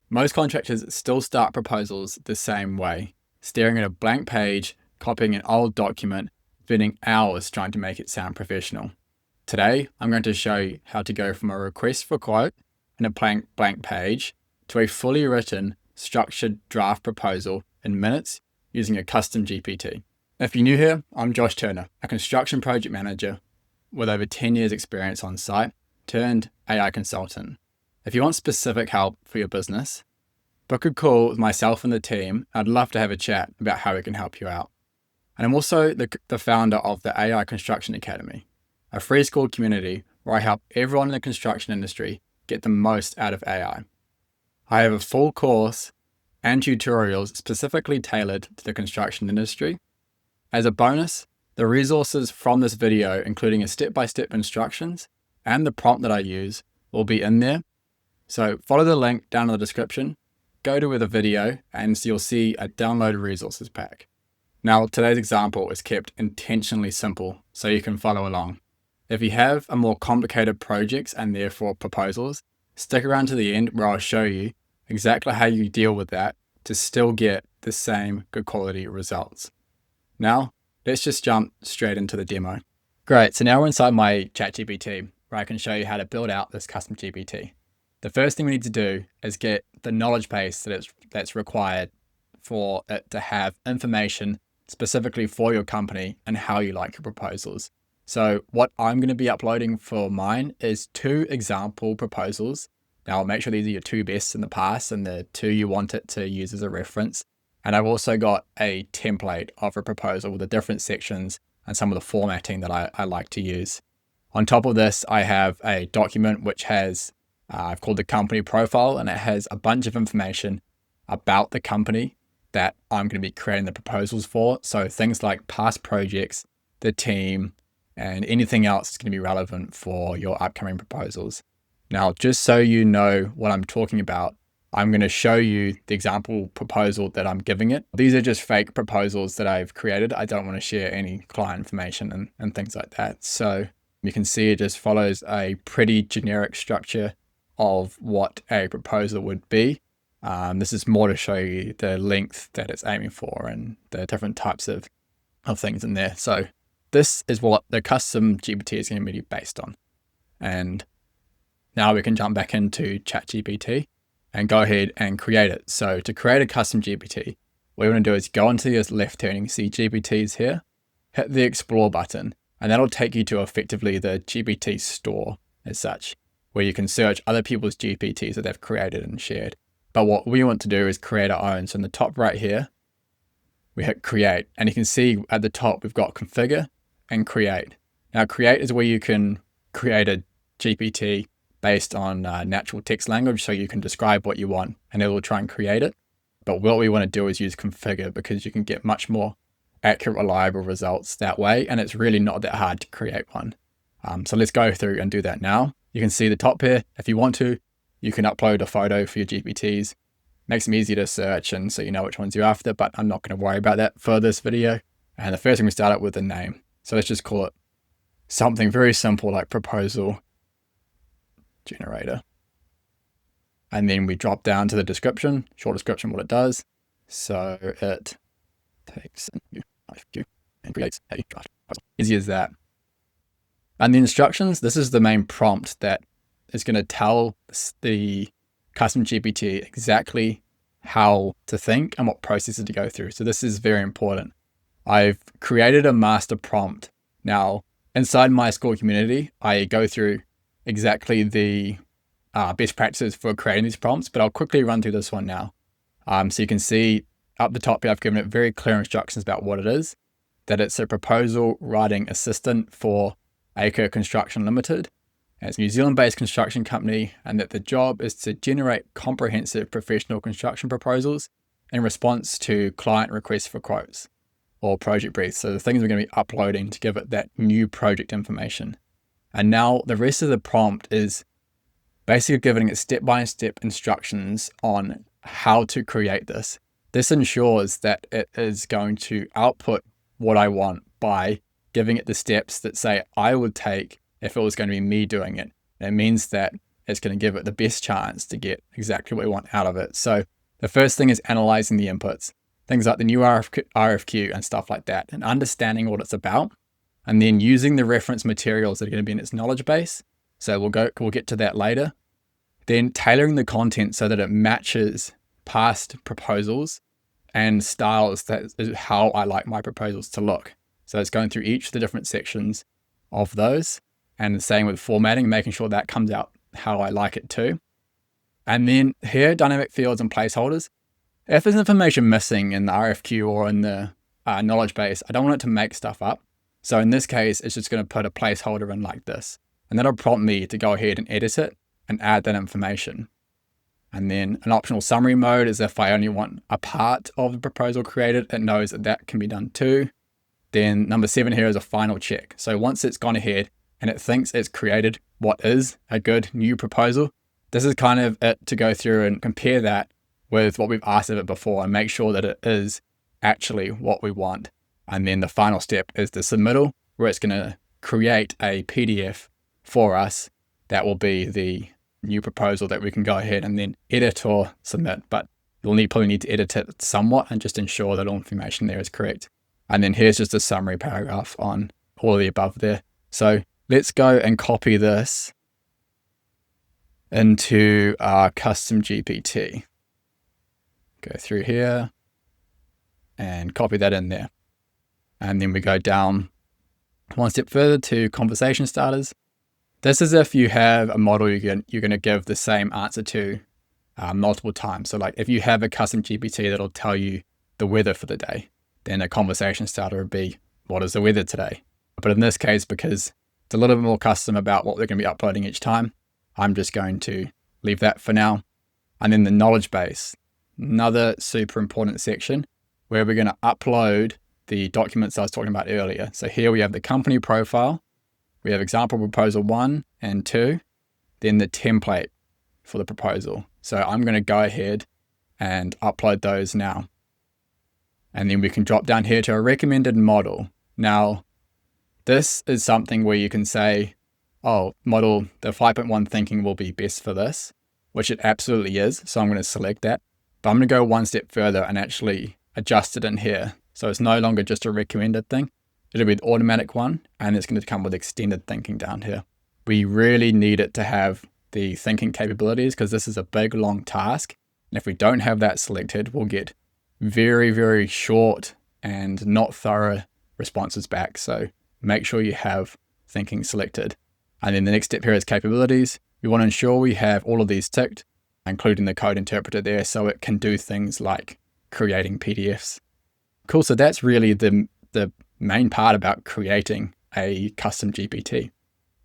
Most contractors still start proposals the same way, staring at a blank page, copying an old document, spending hours trying to make it sound professional. Today, I'm going to show you how to go from a request for quote and a blank page to a fully written, structured draft proposal in minutes using a custom GPT. If you're new here, I'm Josh Turner, a construction project manager with over 10 years experience on site, turned AI consultant. If you want specific help for your business, book a call with myself and the team. I'd love to have a chat about how we can help you out. And I'm also the founder of the AI Construction Academy, a free school community where I help everyone in the construction industry get the most out of AI. I have a full course and tutorials specifically tailored to the construction industry. As a bonus, the resources from this video, including a step-by-step instructions and the prompt that I use, will be in there. So follow the link down in the description, go to the video, and you'll see a download resources pack. Now, today's example is kept intentionally simple so you can follow along. If you have a more complicated projects and therefore proposals, stick around to the end where I'll show you exactly how you deal with that to still get the same good quality results. Now, let's just jump straight into the demo. Great, so now we're inside my ChatGPT where I can show you how to build out this custom GPT. The first thing we need to do is get the knowledge base that's required for it to have information specifically for your company and how you like your proposals. So what I'm going to be uploading for mine is 2 example proposals. Now I'll make sure these are your 2 best in the past and the 2 you want it to use as a reference. And I've also got a template of a proposal with the different sections and some of the formatting that I like to use. On top of this, I have a document which has, I've called the company profile, and it has a bunch of information about the company that I'm going to be creating the proposals for. So things like past projects, the team, and anything else is going to be relevant for your upcoming proposals. Now, just so you know what I'm talking about, I'm going to show you the example proposal that I'm giving it. These are just fake proposals that I've created. I don't want to share any client information and things like that. So you can see it just follows a pretty generic structure of what a proposal would be. This is more to show you the length that it's aiming for and the different types of things in there. So this is what the custom GPT is going to be based on. And now we can jump back into ChatGPT and go ahead and create it. So to create a custom GPT, what you want to do is go into this left turning, see GPTs here, hit the explore button, and that'll take you to effectively the GPT store as such, where you can search other people's GPTs that they've created and shared. But what we want to do is create our own. So in the top right here, we hit create, and you can see at the top, we've got configure and create. Now create is where you can create a GPT based on natural text language. So you can describe what you want and it will try and create it. But what we want to do is use configure because you can get much more accurate, reliable results that way. And it's really not that hard to create one. So let's go through and do that now. You can see the top here. If you want to, you can upload a photo for your GPTs. Makes them easy to search and so you know which ones you're after, but I'm not going to worry about that for this video. And the first thing we start out with the name. So let's just call it something very simple like proposal generator. And then we drop down to the description, short description, what it does. So it takes and creates a draft proposal. Easy as that. And the instructions, this is the main prompt that is going to tell the custom GPT exactly how to think and what processes to go through. So this is very important. I've created a master prompt. Now, inside my school community, I go through exactly the best practices for creating these prompts, but I'll quickly run through this one now. So you can see up the top here, I've given it very clear instructions about what it is, that it's a proposal writing assistant for Acre Construction Limited. And it's a New Zealand-based construction company, and that the job is to generate comprehensive professional construction proposals in response to client requests for quotes or project briefs. So the things we're going to be uploading to give it that new project information. And now the rest of the prompt is basically giving it step-by-step instructions on how to create this. This ensures that it is going to output what I want by giving it the steps that say I would take if it was going to be me doing it. It means that it's going to give it the best chance to get exactly what we want out of it. So the first thing is analyzing the inputs, things like the new RFQ and stuff like that, and understanding what it's about, and then using the reference materials that are going to be in its knowledge base. So we'll get to that later. Then tailoring the content so that it matches past proposals and styles. That is how I like my proposals to look. So it's going through each of the different sections of those, and the same with formatting, making sure that comes out how I like it too. And then here, dynamic fields and placeholders. If there's information missing in the RFQ or in the knowledge base, I don't want it to make stuff up. So in this case, it's just going to put a placeholder in like this, and that'll prompt me to go ahead and edit it and add that information. And then an optional summary mode is if I only want a part of the proposal created, it knows that that can be done too. Then number 7 here is a final check. So once it's gone ahead and it thinks it's created what is a good new proposal, this is kind of it to go through and compare that with what we've asked of it before and make sure that it is actually what we want. And then the final step is the submittal, where it's going to create a PDF for us that will be the new proposal that we can go ahead and then edit or submit. But you'll probably need to edit it somewhat and just ensure that all information there is correct. And then here's just a summary paragraph on all of the above there. So let's go and copy this into our custom GPT. Go through here and copy that in there. And then we go down one step further to conversation starters. This is if you have a model you're going to give the same answer to multiple times. So like if you have a custom GPT that'll tell you the weather for the day, then a conversation starter would be, what is the weather today? But in this case, because it's a little bit more custom about what they're going to be uploading each time, I'm just going to leave that for now. And then the knowledge base, another super important section where we're going to upload the documents I was talking about earlier. So here we have the company profile, we have example proposal 1 and 2, then the template for the proposal. So I'm going to go ahead and upload those now. And then we can drop down here to a recommended model. Now, this is something where you can say, oh, model, the 5.1 thinking will be best for this, which it absolutely is. So I'm going to select that. But I'm going to go one step further and actually adjust it in here. So it's no longer just a recommended thing. It'll be the automatic one, and it's going to come with extended thinking down here. We really need it to have the thinking capabilities because this is a big, long task. And if we don't have that selected, we'll get very, very short and not thorough responses back. So make sure you have thinking selected. And then the next step here is capabilities. We want to ensure we have all of these ticked, including the code interpreter there, so it can do things like creating PDFs. Cool, so that's really the main part about creating a custom GPT.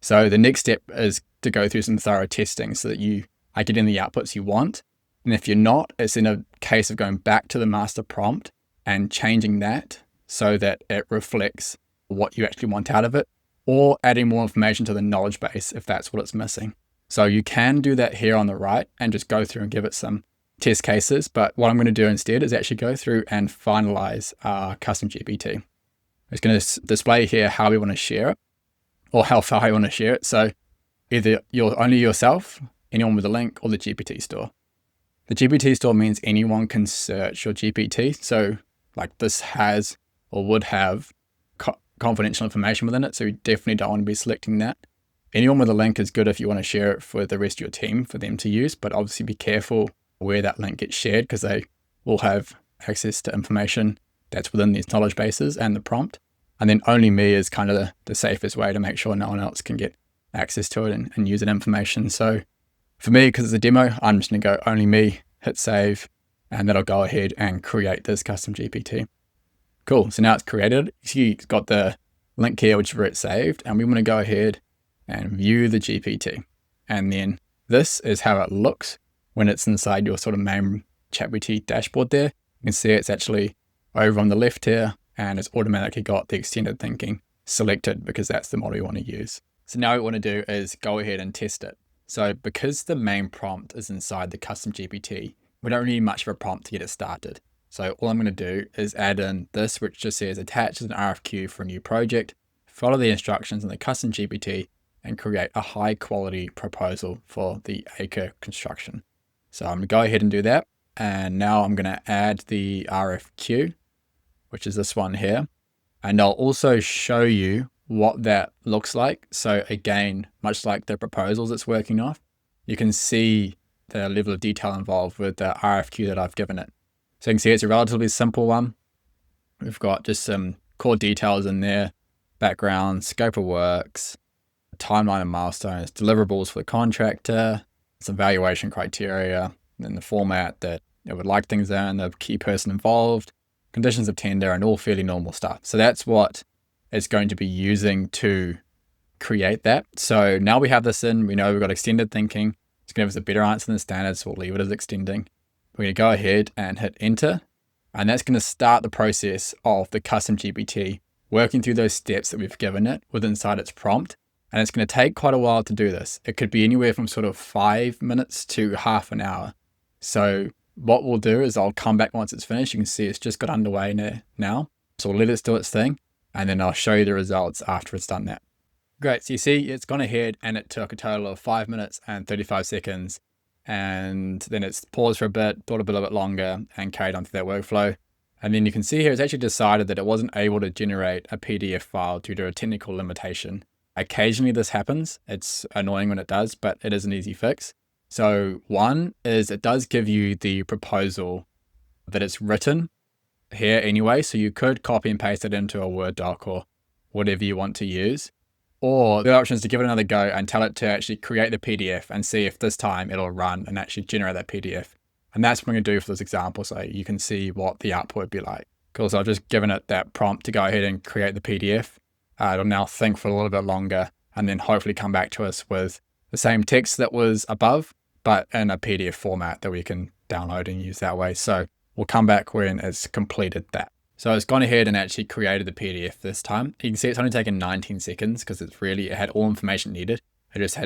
So the next step is to go through some thorough testing so that you are getting the outputs you want. And if you're not, it's in a case of going back to the master prompt and changing that so that it reflects what you actually want out of it, or adding more information to the knowledge base if that's what it's missing. So you can do that here on the right and just go through and give it some test cases. But what I'm going to do instead is actually go through and finalize our custom GPT. It's going to display here how we want to share it or how far I want to share it. So either only yourself, anyone with a link, or the GPT store. The GPT store means anyone can search your GPT. So like this has or would have confidential information within it. So you definitely don't want to be selecting that. Anyone with a link is good if you want to share it for the rest of your team for them to use, but obviously be careful where that link gets shared because they will have access to information that's within these knowledge bases and the prompt. And then only me is kind of the safest way to make sure no one else can get access to it and use that information. So for me, because it's a demo, I'm just going to go only me, hit save, and that'll go ahead and create this custom GPT. Cool. So now it's created. You see it's got the link here, which is where it's saved. And we want to go ahead and view the GPT. And then this is how it looks when it's inside your sort of main ChatGPT dashboard there. You can see it's actually over on the left here, and it's automatically got the extended thinking selected because that's the model you want to use. So now what we want to do is go ahead and test it. So because the main prompt is inside the custom GPT, we don't need much of a prompt to get it started. So all I'm going to do is add in this, which just says attach an RFQ for a new project, follow the instructions in the custom GPT, and create a high quality proposal for the acre construction. So I'm going to go ahead and do that. And now I'm going to add the RFQ, which is this one here. And I'll also show you what that looks like. So again, much like the proposals it's working off, you can see the level of detail involved with the RFQ that I've given it. So you can see it's a relatively simple one. We've got just some core details in there, background, scope of works, timeline and milestones, deliverables for the contractor, some valuation criteria, and the format that it would like things in, the key person involved, conditions of tender, and all fairly normal stuff. So that's what it's going to be using to create that. So now we have this in, we know we've got extended thinking. It's going to give us a better answer than standard, so we'll leave it as extending. We're going to go ahead and hit enter, and that's going to start the process of the custom GPT working through those steps that we've given it within inside its prompt. And it's going to take quite a while to do this. It could be anywhere from sort of 5 minutes to half an hour. So what we'll do is I'll come back once it's finished. You can see it's just got underway now. So we'll let it do its thing, and then I'll show you the results after it's done that. Great, so you see it's gone ahead and it took a total of 5 minutes and 35 seconds. And then it's paused for a bit, thought a little bit longer, and carried on through that workflow. And then you can see here it's actually decided that it wasn't able to generate a PDF file due to a technical limitation. Occasionally this happens. It's annoying when it does, but it is an easy fix. So one is it does give you the proposal that it's written here anyway. So you could copy and paste it into a Word doc or whatever you want to use. Or the option is to give it another go and tell it to actually create the PDF and see if this time it'll run and actually generate that PDF. And that's what I'm going to do for this example, so you can see what the output would be like. Cool, so I've just given it that prompt to go ahead and create the PDF. It'll now think for a little bit longer and then hopefully come back to us with the same text that was above, but in a PDF format that we can download and use that way. So we'll come back when it's completed that. So it's gone ahead and actually created the PDF this time. You can see it's only taken 19 seconds because it had all information needed. It just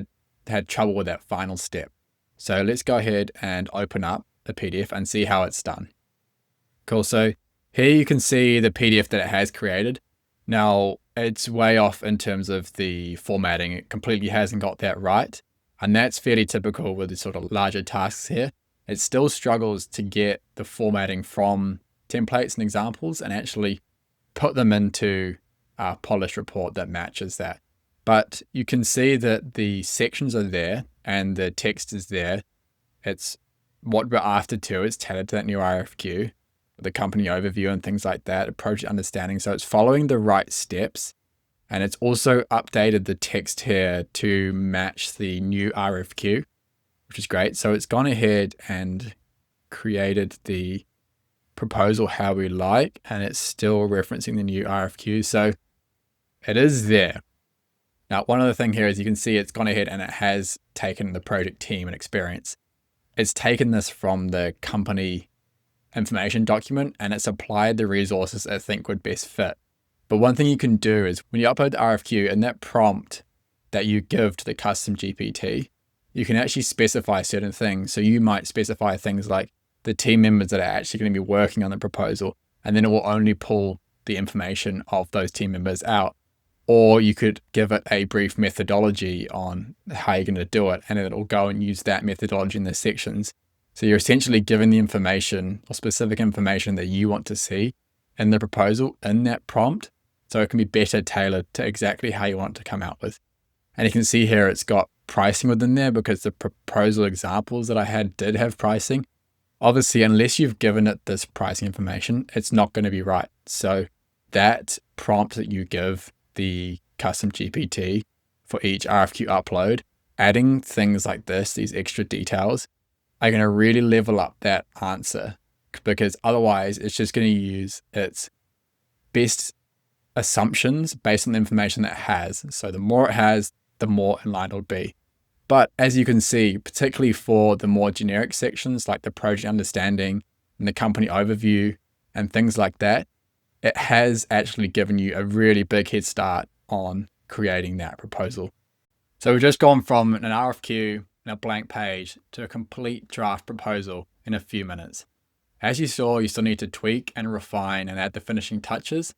had trouble with that final step. So let's go ahead and open up the PDF and see how it's done. Cool, so here you can see the PDF that it has created. Now it's way off in terms of the formatting. It completely hasn't got that right. And that's fairly typical with the sort of larger tasks here. It still struggles to get the formatting from templates and examples and actually put them into a polished report that matches that. But you can see that the sections are there and the text is there. It's what we're after too. It's tailored to that new RFQ, the company overview and things like that, a project understanding. So it's following the right steps. And it's also updated the text here to match the new RFQ, which is great. So it's gone ahead and created the proposal how we like, and it's still referencing the new RFQ. So it is there. Now, one other thing here is you can see it's gone ahead and it has taken the project team and experience. It's taken this from the company information document and it's applied the resources I think would best fit. But one thing you can do is when you upload the RFQ and that prompt that you give to the custom GPT, you can actually specify certain things. So you might specify things like the team members that are actually going to be working on the proposal, and then it will only pull the information of those team members out. Or you could give it a brief methodology on how you're going to do it, and it'll go and use that methodology in the sections. So you're essentially giving the information or specific information that you want to see in the proposal in that prompt. So it can be better tailored to exactly how you want to come out with. And you can see here it's got pricing within there because the proposal examples that I had did have pricing. Obviously, unless you've given it this pricing information, it's not going to be right. So that prompt that you give the custom GPT for each RFQ upload, adding things like this, these extra details, are going to really level up that answer, because otherwise it's just going to use its best assumptions based on the information that it has. So the more it has, the more in line it'll be. But as you can see, particularly for the more generic sections like the project understanding and the company overview and things like that, it has actually given you a really big head start on creating that proposal. So we've just gone from an RFQ and a blank page to a complete draft proposal in a few minutes. As you saw, you still need to tweak and refine and add the finishing touches,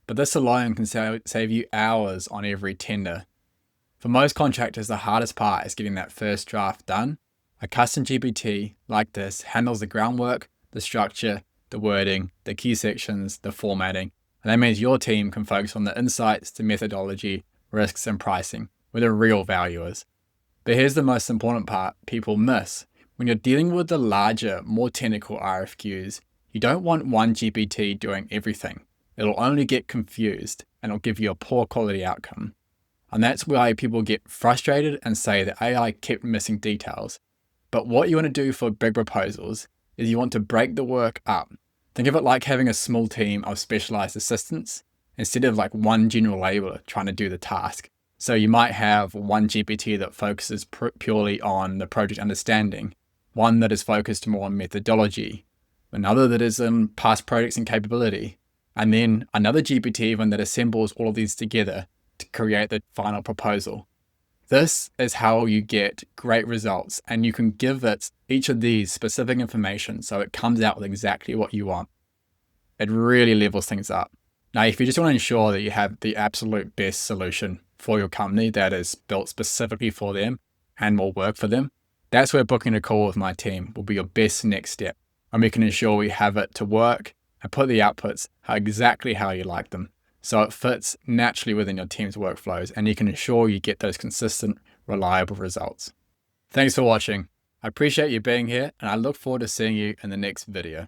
but this alone can save you hours on every tender. For most contractors, the hardest part is getting that first draft done. A custom GPT like this handles the groundwork, the structure, the wording, the key sections, the formatting, and that means your team can focus on the insights, the methodology, risks, and pricing, where the real value is. But here's the most important part people miss. When you're dealing with the larger, more technical RFQs, you don't want one GPT doing everything. It'll only get confused and it'll give you a poor quality outcome. And that's why people get frustrated and say that AI kept missing details. But what you want to do for big proposals is you want to break the work up. Think of it like having a small team of specialized assistants instead of like one general labeler trying to do the task. So you might have one GPT that focuses purely on the project understanding, one that is focused more on methodology, another that is in past projects and capability, and then another GPT even that assembles all of these together to create the final proposal. This is how you get great results, and you can give it each of these specific information so it comes out with exactly what you want. It really levels things up. Now, if you just want to ensure that you have the absolute best solution for your company that is built specifically for them and will work for them, that's where booking a call with my team will be your best next step. And we can ensure we have it to work and put the outputs exactly how you like them, so it fits naturally within your team's workflows and you can ensure you get those consistent, reliable results. Thanks for watching. I appreciate you being here and I look forward to seeing you in the next video.